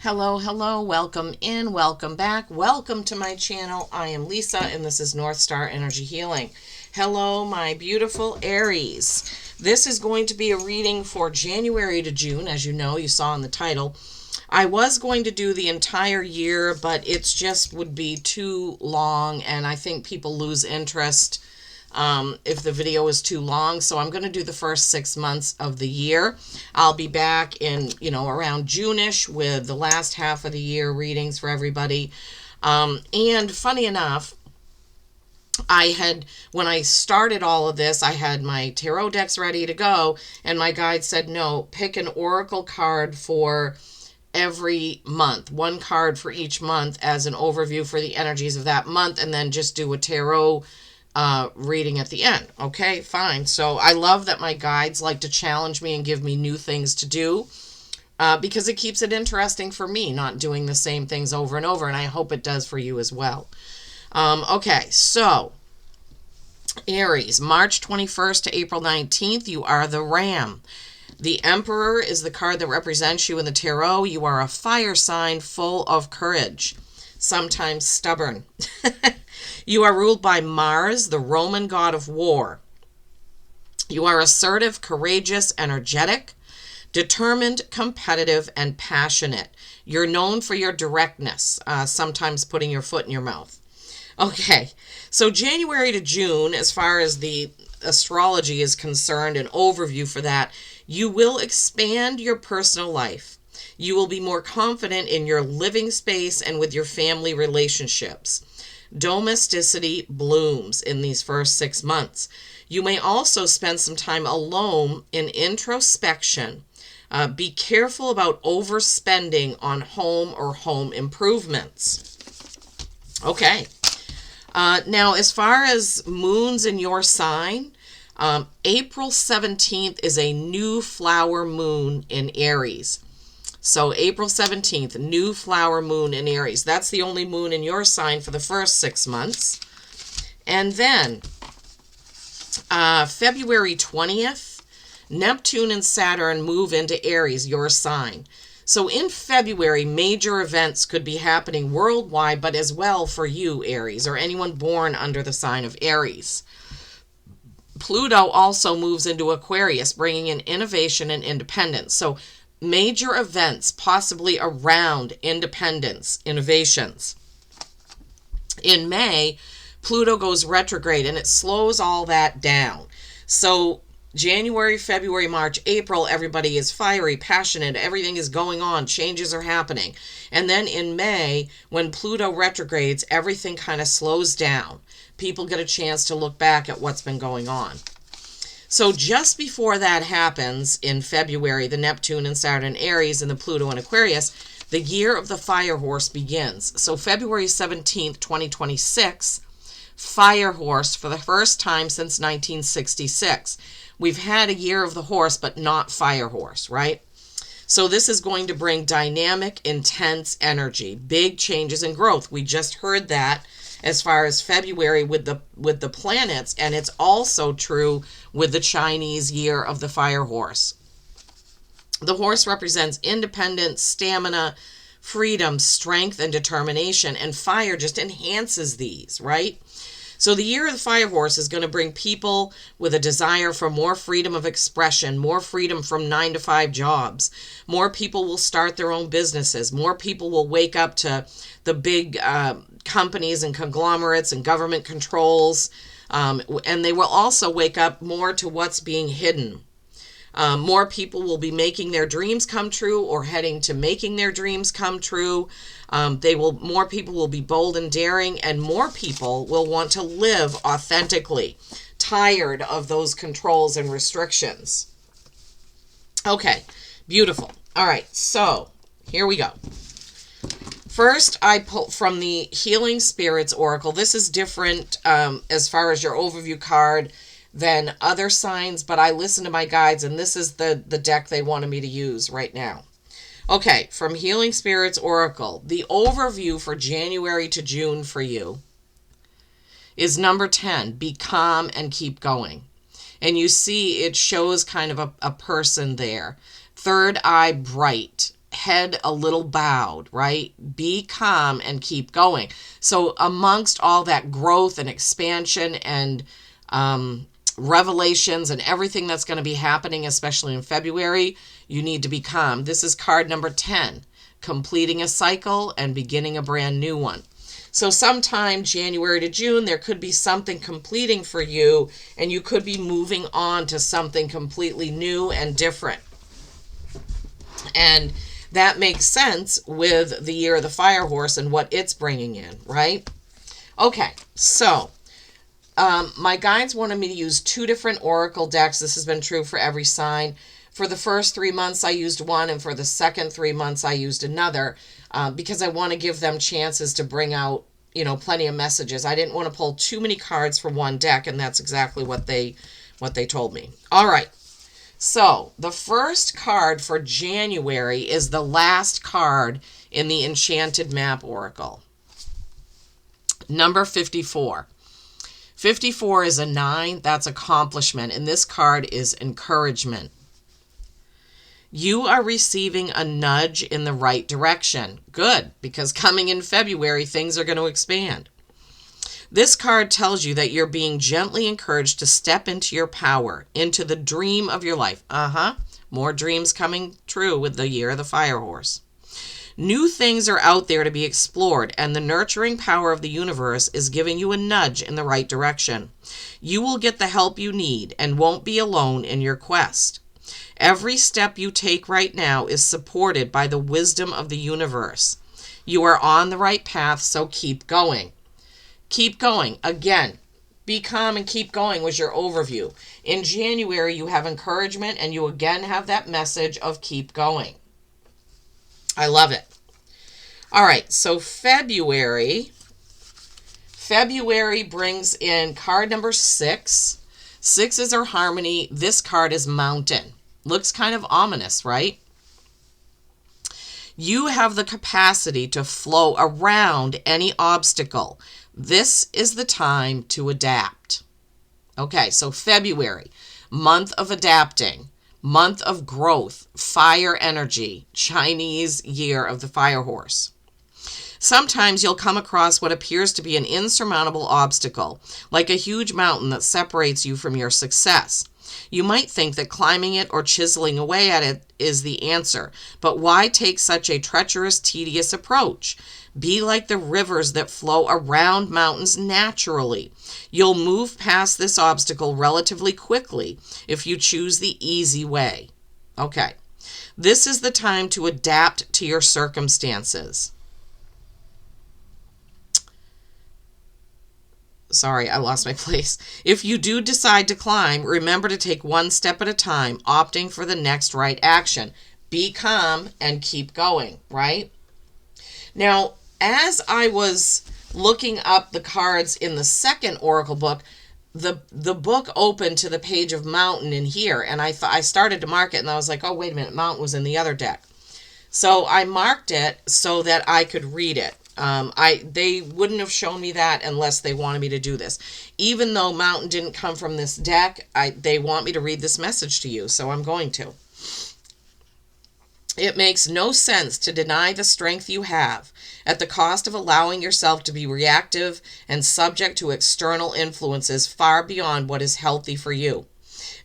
Hello, hello, welcome in, welcome back, welcome to my channel. I am Lisa and this is North Star Energy Healing. Hello, my beautiful Aries. This is going to be a reading for January to June, as you know, you saw in the title. I was going to do the entire year, but it's just would be too long and I think people lose interest if the video is too long. So I'm going to do the first 6 months of the year. I'll be back in, around June-ish with the last half of the year readings for everybody. And funny enough, when I started all of this, I had my tarot decks ready to go, and my guide said, no, pick an oracle card for every month, one card for each month as an overview for the energies of that month, and then just do a tarot reading at the end. Okay, fine. So I love that my guides like to challenge me and give me new things to do because it keeps it interesting for me, not doing the same things over and over, and I hope it does for you as well. Okay, so Aries, March 21st to April 19th, you are the Ram. The Emperor is the card that represents you in the tarot. You are a fire sign full of courage, sometimes stubborn. You are ruled by Mars, the Roman god of war. You are assertive, courageous, energetic, determined, competitive, and passionate. You're known for your directness, sometimes putting your foot in your mouth. Okay, so January to June, as far as the astrology is concerned, an overview for that, you will expand your personal life. You will be more confident in your living space and with your family relationships. Domesticity blooms in these first 6 months. You may also spend some time alone in introspection. Be careful about overspending on home or home improvements. Okay. Now, as far as moons in your sign, April 17th is a new flower moon in Aries. So April 17th, new flower moon in Aries. That's the only moon in your sign for the first 6 months. And then February 20th, Neptune and Saturn move into Aries, your sign. So in February, major events could be happening worldwide, but as well for you, Aries, or anyone born under the sign of Aries. Pluto also moves into Aquarius, bringing in innovation and independence. So major events possibly around independence, innovations. In May, Pluto goes retrograde and it slows all that down. So January, February, March, April, everybody is fiery, passionate, everything is going on, changes are happening. And then in May, when Pluto retrogrades, everything kind of slows down. People get a chance to look back at what's been going on. So just before that happens in February, the Neptune and Saturn Aries and the Pluto and Aquarius, the year of the fire horse begins. So February 17th, 2026, fire horse for the first time since 1966. We've had a year of the horse, but not fire horse, right? So this is going to bring dynamic, intense energy, big changes and growth. We just heard that as far as February with the planets, and it's also true with the Chinese year of the fire horse. The horse represents independence, stamina, freedom, strength, and determination, and fire just enhances these, right? So the year of the fire horse is going to bring people with a desire for more freedom of expression, more freedom from 9-to-5 jobs. More people will start their own businesses. More people will wake up to the big companies and conglomerates and government controls. And they will also wake up more to what's being hidden. More people will be making their dreams come true or heading to making their dreams come true. More people will be bold and daring, and more people will want to live authentically, tired of those controls and restrictions. Okay, beautiful. All right, so here we go. First, I pull from the Healing Spirits Oracle. This is different as far as your overview card than other signs, but I listen to my guides, and this is the deck they wanted me to use right now. Okay, from Healing Spirits Oracle, the overview for January to June for you is number 10, be calm and keep going. And you see it shows kind of a person there. Third eye bright. head a little bowed, right? Be calm and keep going. So amongst all that growth and expansion and revelations and everything that's going to be happening, especially in February, you need to be calm. This is card number 10, completing a cycle and beginning a brand new one. So sometime January to June, there could be something completing for you, and you could be moving on to something completely new and different. And that makes sense with the year of the fire horse and what it's bringing in, right? Okay, so my guides wanted me to use 2 different oracle decks. This has been true for every sign. For the first 3 months, I used one, and for the second 3 months, I used another, because I want to give them chances to bring out, plenty of messages. I didn't want to pull too many cards for one deck, and that's exactly what they told me. All right. So the first card for January is the last card in the Enchanted Map Oracle. Number 54. 54 is a 9. That's accomplishment. And this card is encouragement. You are receiving a nudge in the right direction. Good, because coming in February, things are going to expand. This card tells you that you're being gently encouraged to step into your power, into the dream of your life. More dreams coming true with the year of the fire horse. New things are out there to be explored, and the nurturing power of the universe is giving you a nudge in the right direction. You will get the help you need and won't be alone in your quest. Every step you take right now is supported by the wisdom of the universe. You are on the right path, so keep going. Keep going. Again, be calm and keep going was your overview. In January, you have encouragement, and you again have that message of keep going. I love it. All right, so February brings in card number 6. 6 is our harmony. This card is mountain. Looks kind of ominous, right? You have the capacity to flow around any obstacle. This is the time to adapt. Okay, so February, month of adapting, month of growth, fire energy, Chinese year of the fire horse. Sometimes you'll come across what appears to be an insurmountable obstacle, like a huge mountain that separates you from your success. You might think that climbing it or chiseling away at it is the answer, but why take such a treacherous, tedious approach? Be like the rivers that flow around mountains naturally. You'll move past this obstacle relatively quickly if you choose the easy way. Okay, this is the time to adapt to your circumstances. Sorry, I lost my place. If you do decide to climb, remember to take one step at a time, opting for the next right action. Be calm and keep going, right? Now, as I was looking up the cards in the second oracle book, the book opened to the page of mountain in here, and I started to mark it, and I was like, oh, wait a minute, mountain was in the other deck. So I marked it so that I could read it. They wouldn't have shown me that unless they wanted me to do this. Even though mountain didn't come from this deck, they want me to read this message to you, so I'm going to. It makes no sense to deny the strength you have at the cost of allowing yourself to be reactive and subject to external influences far beyond what is healthy for you.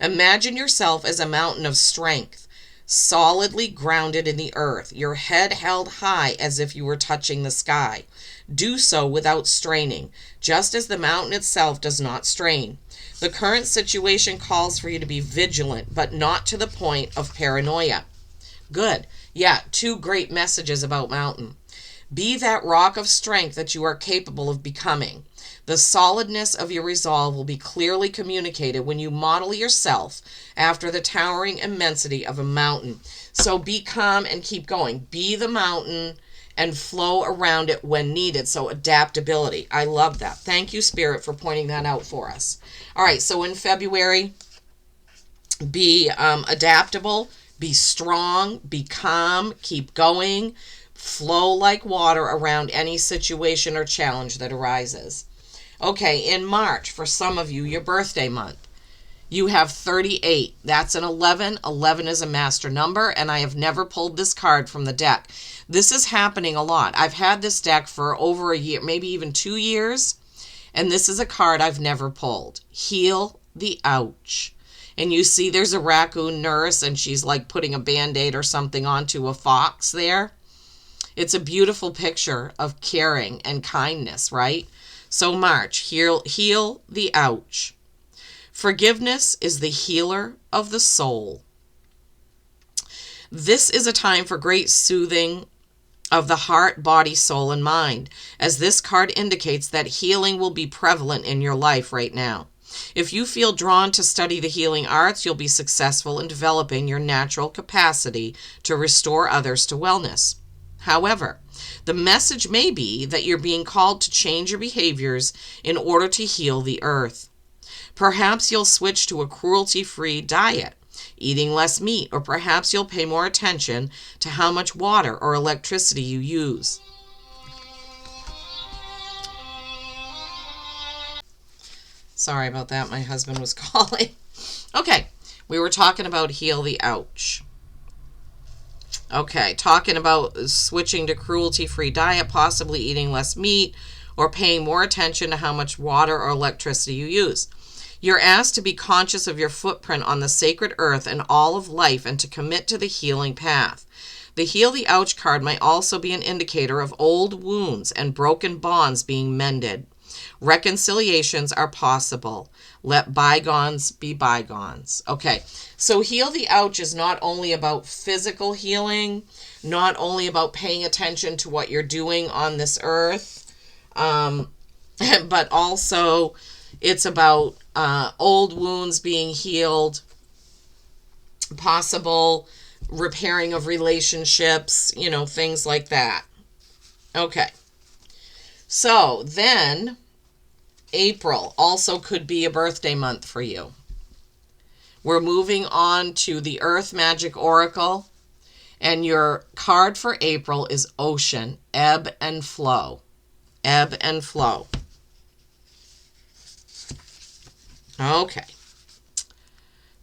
Imagine yourself as a mountain of strength, solidly grounded in the earth, your head held high as if you were touching the sky. Do so without straining, just as the mountain itself does not strain. The current situation calls for you to be vigilant, but not to the point of paranoia. Good. Yeah, 2 great messages about mountain. Be that rock of strength that you are capable of becoming. The solidness of your resolve will be clearly communicated when you model yourself after the towering immensity of a mountain. So be calm and keep going. Be the mountain and flow around it when needed. So adaptability. I love that. Thank you, Spirit, for pointing that out for us. All right, so in February, be adaptable. Be strong, be calm, keep going, flow like water around any situation or challenge that arises. Okay, in March, for some of you, your birthday month. You have 38. That's an 11. 11 is a master number, and I have never pulled this card from the deck. This is happening a lot. I've had this deck for over a year, maybe even 2 years, and this is a card I've never pulled. Heal the ouch. And you see there's a raccoon nurse, and she's like putting a Band-Aid or something onto a fox there. It's a beautiful picture of caring and kindness, right? So March, heal the ouch. Forgiveness is the healer of the soul. This is a time for great soothing of the heart, body, soul, and mind, as this card indicates that healing will be prevalent in your life right now. If you feel drawn to study the healing arts, you'll be successful in developing your natural capacity to restore others to wellness. However, the message may be that you're being called to change your behaviors in order to heal the earth. Perhaps you'll switch to a cruelty-free diet, eating less meat, or perhaps you'll pay more attention to how much water or electricity you use. Sorry about that, my husband was calling. Okay, we were talking about heal the ouch. Okay, talking about switching to cruelty-free diet, possibly eating less meat, or paying more attention to how much water or electricity you use. You're asked to be conscious of your footprint on the sacred earth and all of life, and to commit to the healing path. The Heal the Ouch card might also be an indicator of old wounds and broken bonds being mended. Reconciliations are possible. Let bygones be bygones. Okay, so Heal the Ouch is not only about physical healing, not only about paying attention to what you're doing on this earth, but also it's about old wounds being healed, possible repairing of relationships, things like that. Okay. So then April also could be a birthday month for you. We're moving on to the Earth Magic Oracle, and your card for April is Ocean, Ebb and Flow. Ebb and Flow. Okay.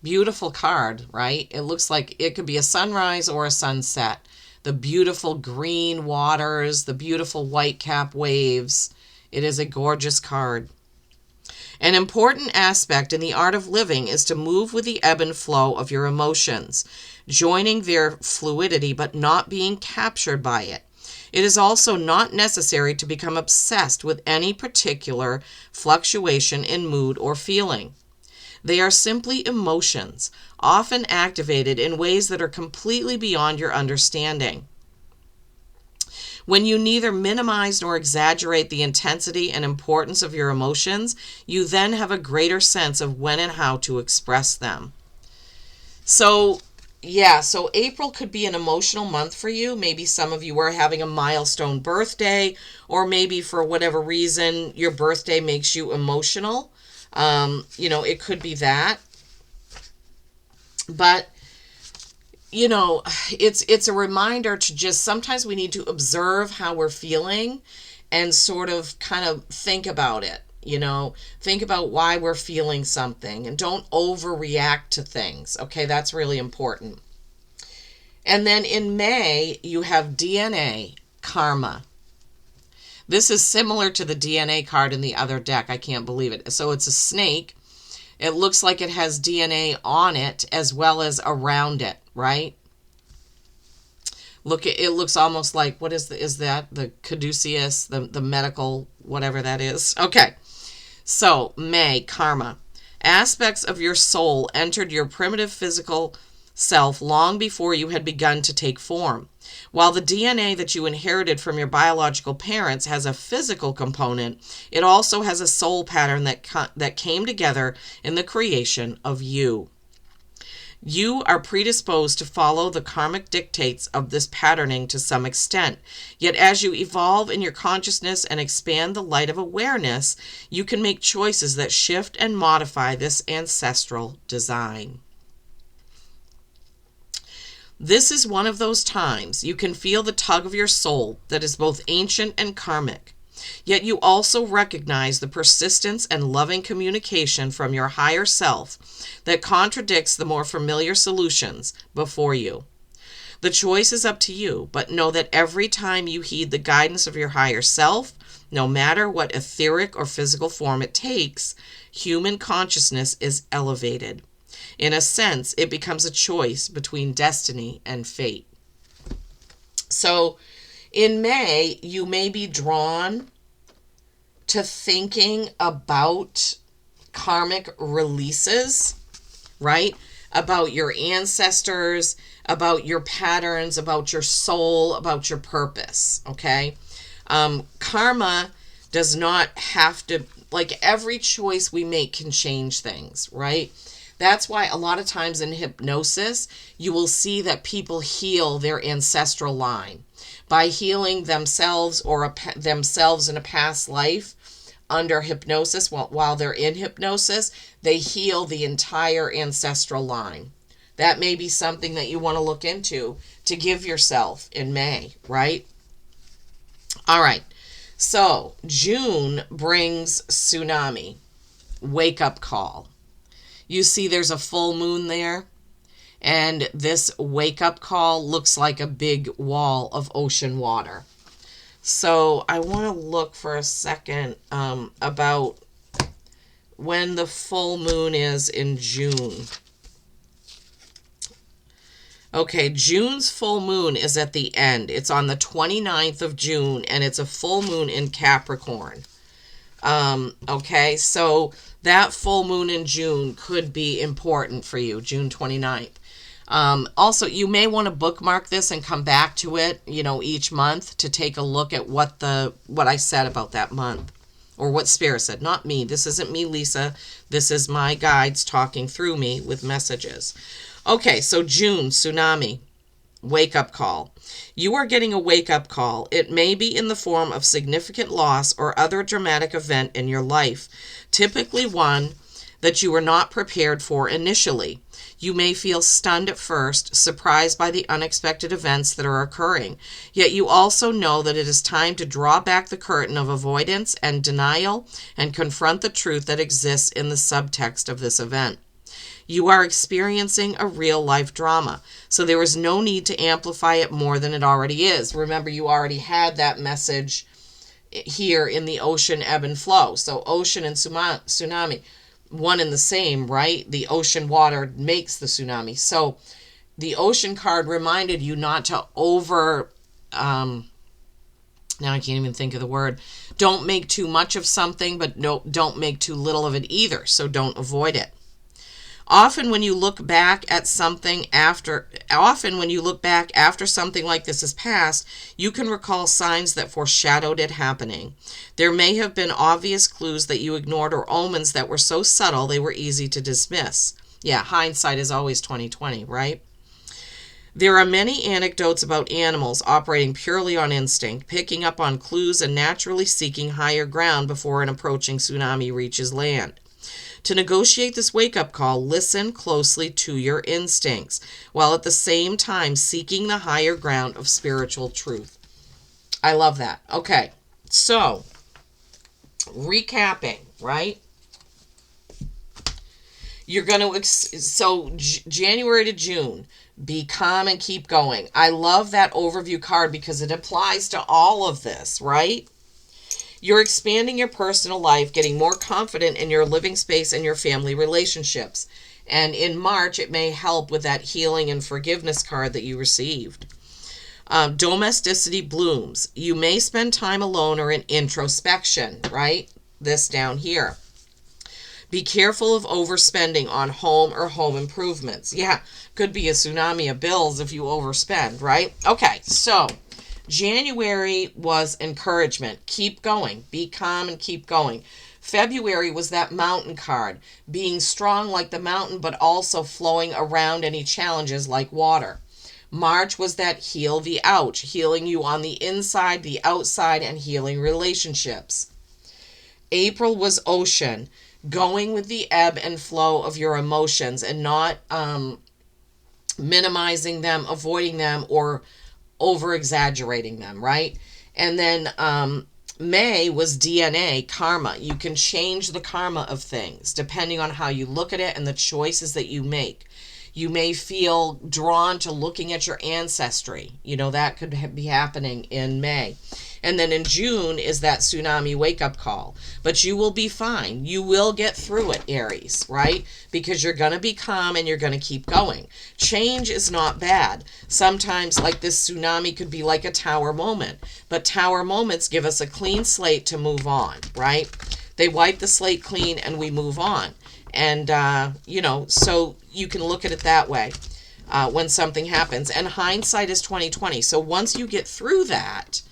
Beautiful card, right? It looks like it could be a sunrise or a sunset. The beautiful green waters, the beautiful white cap waves. It is a gorgeous card. An important aspect in the art of living is to move with the ebb and flow of your emotions, joining their fluidity but not being captured by it. It is also not necessary to become obsessed with any particular fluctuation in mood or feeling. They are simply emotions, often activated in ways that are completely beyond your understanding. When you neither minimize nor exaggerate the intensity and importance of your emotions, you then have a greater sense of when and how to express them. So April could be an emotional month for you. Maybe some of you are having a milestone birthday, or maybe for whatever reason your birthday makes you emotional. It could be that. But it's a reminder to just, sometimes we need to observe how we're feeling and sort of kind of think about it, think about why we're feeling something, and don't overreact to things. Okay, that's really important. And then in May, you have DNA, Karma. This is similar to the DNA card in the other deck. I can't believe it. So it's a snake. It looks like it has DNA on it as well as around it, right? It looks almost like, what is that? The caduceus, the medical, whatever that is. Okay. So, May, Karma. Aspects of your soul entered your primitive physical self long before you had begun to take form. While the DNA that you inherited from your biological parents has a physical component, it also has a soul pattern that came together in the creation of you. You are predisposed to follow the karmic dictates of this patterning to some extent. Yet as you evolve in your consciousness and expand the light of awareness, you can make choices that shift and modify this ancestral design. This is one of those times you can feel the tug of your soul that is both ancient and karmic. Yet you also recognize the persistence and loving communication from your higher self that contradicts the more familiar solutions before you. The choice is up to you, but know that every time you heed the guidance of your higher self, no matter what etheric or physical form it takes, human consciousness is elevated. In a sense, it becomes a choice between destiny and fate. So, in May, you may be drawn to thinking about karmic releases, right? About your ancestors, about your patterns, about your soul, about your purpose, okay? Karma does not have to, like, every choice we make can change things, right? That's why a lot of times in hypnosis, you will see that people heal their ancestral line by healing themselves or themselves in a past life under hypnosis. While they're in hypnosis, they heal the entire ancestral line. That may be something that you want to look into to give yourself in May, right? All right. So June brings tsunami, wake up call. You see there's a full moon there, and this wake up call looks like a big wall of ocean water. So I want to look for a second about when the full moon is in June. Okay, June's full moon is at the end. It's on the 29th of June, and it's a full moon in Capricorn. Okay, so that full moon in June could be important for you, June 29th. Also, you may want to bookmark this and come back to it, each month to take a look at what I said about that month, or what Spirit said. Not me. This isn't me, Lisa. This is my guides talking through me with messages. Okay, so June, tsunami, wake-up call. You are getting a wake-up call. It may be in the form of significant loss or other dramatic event in your life, typically one that you were not prepared for initially. You may feel stunned at first, surprised by the unexpected events that are occurring. Yet you also know that it is time to draw back the curtain of avoidance and denial and confront the truth that exists in the subtext of this event. You are experiencing a real-life drama, so there is no need to amplify it more than it already is. Remember, you already had that message here in the ocean ebb and flow. So ocean and tsunami, one and the same, right? The ocean water makes the tsunami. So the ocean card reminded you not to now I can't even think of the word. Don't make too much of something, but don't make too little of it either. So don't avoid it. Often when you look back after something like this has passed, you can recall signs that foreshadowed it happening. There may have been obvious clues that you ignored or omens that were so subtle they were easy to dismiss. Yeah, hindsight is always 20/20, right? There are many anecdotes about animals operating purely on instinct, picking up on clues and naturally seeking higher ground before an approaching tsunami reaches land. To negotiate this wake-up call, listen closely to your instincts, while at the same time seeking the higher ground of spiritual truth. I love that. Okay, so, recapping, right? You're going to, January to June, be calm and keep going. I love that overview card because it applies to all of this, right? You're expanding your personal life, getting more confident in your living space and your family relationships. And in March, it may help with that healing and forgiveness card that you received. Domesticity blooms. You may spend time alone or in introspection, right? This down here. Be careful of overspending on home or home improvements. Yeah, could be a tsunami of bills if you overspend, right? Okay, so January was encouragement. Keep going. Be calm and keep going. February was that mountain card, being strong like the mountain, but also flowing around any challenges like water. March was that heal the ouch, healing you on the inside, the outside, and healing relationships. April was ocean, going with the ebb and flow of your emotions and not minimizing them, avoiding them, or over exaggerating them, right? And then May was DNA, karma. You can change the karma of things depending on how you look at it and the choices that you make. You may feel drawn to looking at your ancestry. That could be happening in May. And then in June is that tsunami wake-up call. But you will be fine. You will get through it, Aries, right? Because you're going to be calm and you're going to keep going. Change is not bad. Sometimes, like this tsunami could be like a tower moment. But tower moments give us a clean slate to move on, right? They wipe the slate clean and we move on. And, so you can look at it that way when something happens. And hindsight is 2020. So once you get through that,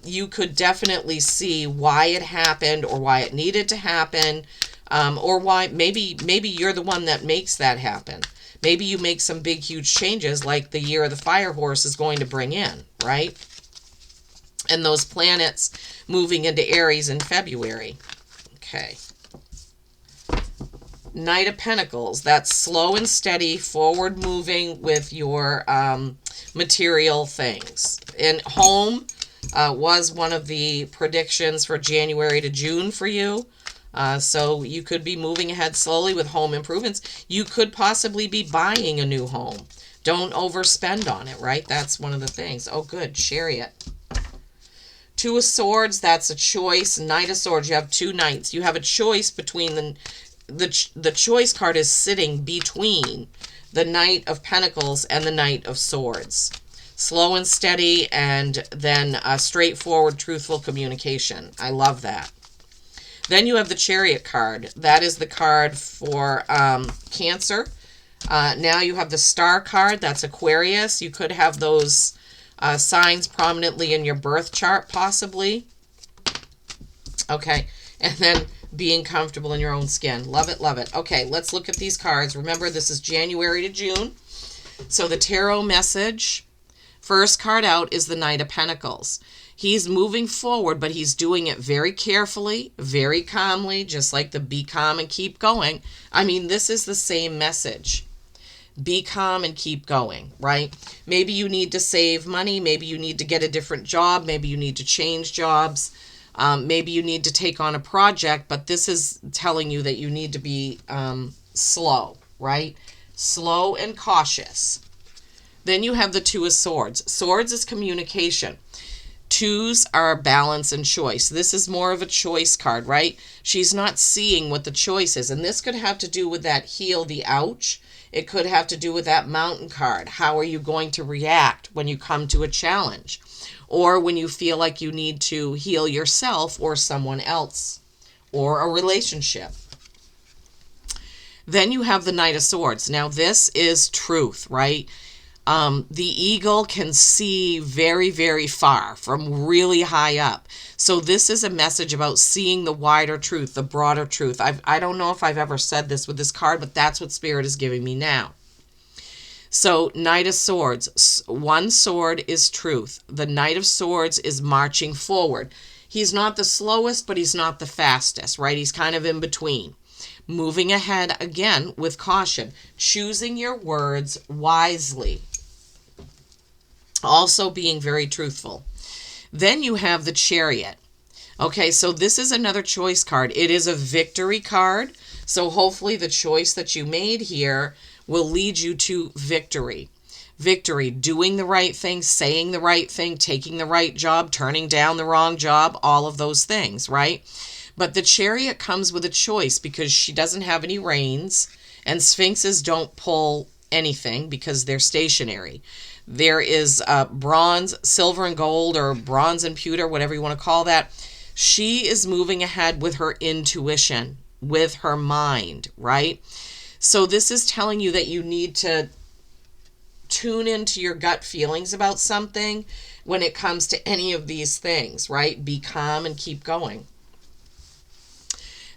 you could definitely see why it happened or why it needed to happen, or why maybe you're the one that makes that happen. Maybe you make some big, huge changes like the year of the fire horse is going to bring in, right? And those planets moving into Aries in February. Okay. Knight of Pentacles, that's slow and steady, forward moving with your material things. And home was one of the predictions for January to June for you. So you could be moving ahead slowly with home improvements. You could possibly be buying a new home. Don't overspend on it, right? That's one of the things. Oh, good. Chariot. Two of Swords, that's a choice. Knight of Swords, you have two knights. You have a choice between the choice card is sitting between the Knight of Pentacles and the Knight of Swords. Slow and steady, and then a straightforward, truthful communication. I love that. Then you have the Chariot card. That is the card for Cancer. Now you have the Star card. That's Aquarius. You could have those signs prominently in your birth chart, possibly. Okay. And then being comfortable in your own skin. Love it, love it. Okay, let's look at these cards. Remember, this is January to June. So the tarot message, first card out is the Knight of Pentacles. He's moving forward, but he's doing it very carefully, very calmly, just like the be calm and keep going. I mean, this is the same message. Be calm and keep going, right? Maybe you need to save money. Maybe you need to get a different job. Maybe you need to change jobs. Maybe you need to take on a project, but this is telling you that you need to be slow, right? Slow and cautious. Then you have the Two of Swords. Swords is communication. Twos are balance and choice. This is more of a choice card, right? She's not seeing what the choice is. And this could have to do with that heal the ouch. It could have to do with that Mountain card. How are you going to react when you come to a challenge? Or when you feel like you need to heal yourself or someone else or a relationship. Then you have the Knight of Swords. Now this is truth, right? The eagle can see very, very far from really high up. So this is a message about seeing the wider truth, the broader truth. I don't know if I've ever said this with this card, but that's what Spirit is giving me now. So Knight of Swords, one sword is truth. The Knight of Swords is marching forward. He's not the slowest, but he's not the fastest, right? He's kind of in between. Moving ahead again with caution. Choosing your words wisely. Also being very truthful. Then you have the Chariot. Okay, so this is another choice card. It is a victory card. So hopefully the choice that you made here will lead you to victory. Victory, doing the right thing, saying the right thing, taking the right job, turning down the wrong job, all of those things, right? But the Chariot comes with a choice because she doesn't have any reins, and Sphinxes don't pull anything because they're stationary. There is bronze, silver and gold, or bronze and pewter, whatever you want to call that. She is moving ahead with her intuition, with her mind, right? So this is telling you that you need to tune into your gut feelings about something when it comes to any of these things, right? Be calm and keep going.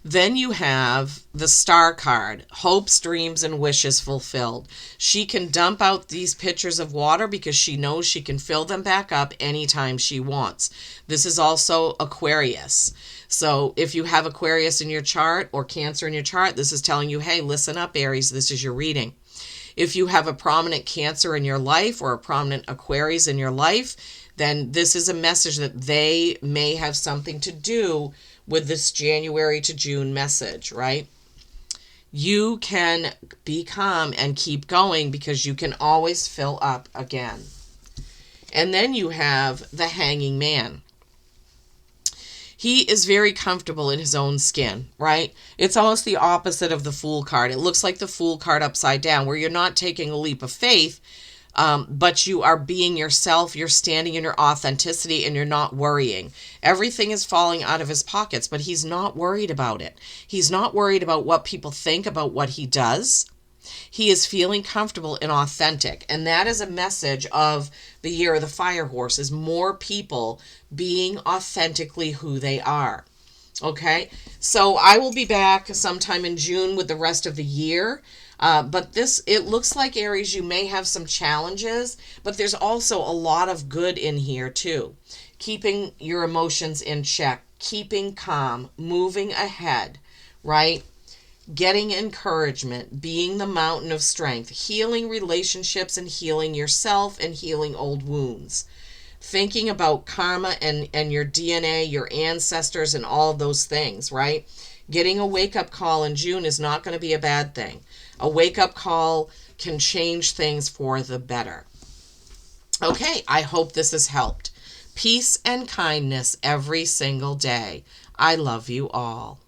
Then you have the Star card, hopes, dreams, and wishes fulfilled. She can dump out these pitchers of water because she knows she can fill them back up anytime she wants. This is also Aquarius. So if you have Aquarius in your chart or Cancer in your chart, this is telling you, hey, listen up, Aries, this is your reading. If you have a prominent Cancer in your life or a prominent Aquarius in your life, then this is a message that they may have something to do with this January to June message, right? You can be calm and keep going because you can always fill up again. And then you have the Hanging Man. He is very comfortable in his own skin, right? It's almost the opposite of the Fool card. It looks like the Fool card upside down, where you're not taking a leap of faith, but you are being yourself. You're standing in your authenticity and you're not worrying. Everything is falling out of his pockets, but he's not worried about it. He's not worried about what people think about what he does. He is feeling comfortable and authentic. And that is a message of the year of the fire horse, is more people being authentically who they are. Okay, so I will be back sometime in June with the rest of the year. But it looks like, Aries, you may have some challenges, but there's also a lot of good in here too. Keeping your emotions in check, keeping calm, moving ahead, right? Getting encouragement, being the mountain of strength, healing relationships and healing yourself and healing old wounds. Thinking about karma and your DNA, your ancestors, and all of those things, right? Getting a wake-up call in June is not going to be a bad thing. A wake-up call can change things for the better. Okay, I hope this has helped. Peace and kindness every single day. I love you all.